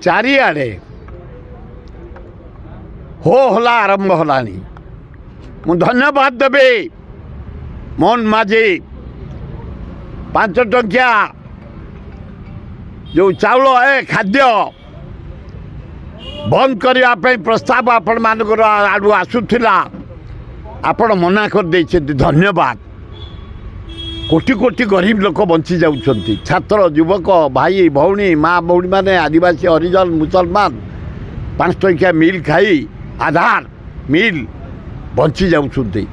चारिआडे हो हला आरंभ हलानी मु धन्यवाद देवी मोहन माझी 5 टंकिया जो चाउल है खाद्य बंद करने प्रस्ताव आपण मानकर आड़ू आसूला आपण मना कर धन्यवाद। कोटी कोटी गरीब लोक बंची जाउछंती छात्र युवक भाई भौणी माँ भौणी माने आदिवासी हरिजन मुसलमान 5 टंकिया मिल खाई आधार मिल बंची जाउछंती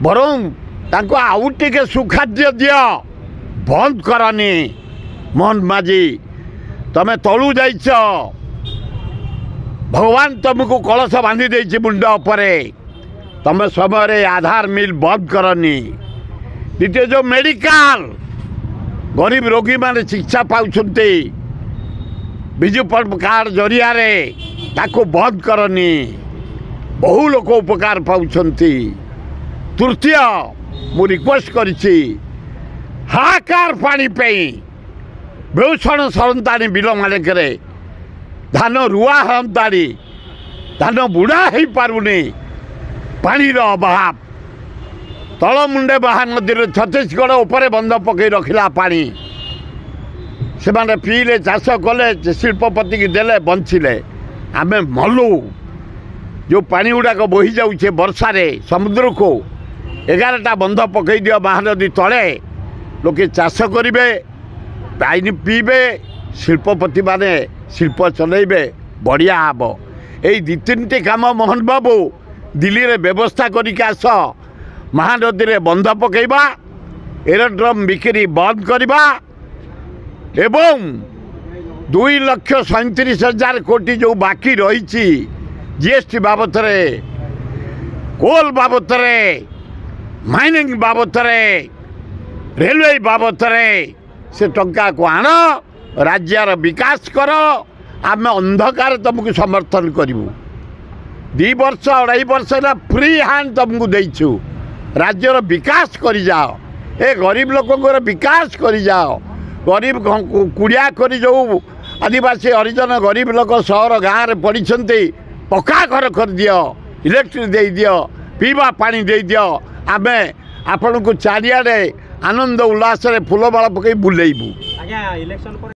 बरं तांको आउ टिके सुखाद्य दियो बंद करनी। मोहन माझी तमे तलू जाइछ भगवान तुमको कलश बांधी देछि मुंड उपरे तमे समय आधार मिल बंद करनी। द्वितीय जो मेडिकल गरीब रोगी माने चिकित्सा पाउछंती बिजु कार्ड जरिया रे ताको बंद करनी बहु लोक उपकार पाउछंती। तृतीय मु रिक्वेस्ट करिछि हाहाकार पानी पई बेउषण सरंतानी बिल मानकरे धान रुआ हमतानी धान बुढ़ा हो पारुनी पानी अभाव तल मुंडे बाहा नदी छत्तीसगढ़ उपरे बंध पकई रखिला पानी से माने पीले चाष कले शिल्पपति की देले बंचिले आमे मलु जो पानी गुड़ाक बोही जाऊे वर्षा रे समुद्र को 11टा बंध पकई दियो महानदी तले लोके चाष करिवे पानी पीबे शिल्पपति माने शिल्प चलैबे बढ़िया हम यही 2-3टी काम मोहन बाबू दिल्ली रे व्यवस्था करिक आस महानदी रे बंध पकईबा एरोड्रम बिक्री बंद करवा एवं 2,37,000 कोटी जो बाकी रही जीएसटी बाबत कोल बाबत माइनिंग बाबत रेलवे बाबत से टंका को आण राज्यर विकास कर आम अंधकार तुमको समर्थन करूँ 2 वर्ष 2.5 वर्ष फ्री हैंड तुमको देचु राज्यर विकास करी जाओ ए गरीब लोकंर विकास करी जाओ गरीब कुड़िया करी जो आदिवासी हरिजन गरीब लोक सहर गाँव में पढ़ी पक्का घर कर दियो इलेक्ट्रिक दे दियो पीवा पानी दे दियो आमे आपण को चारिआडे आनंद उल्लास फूलमाला पकई बुलेबू।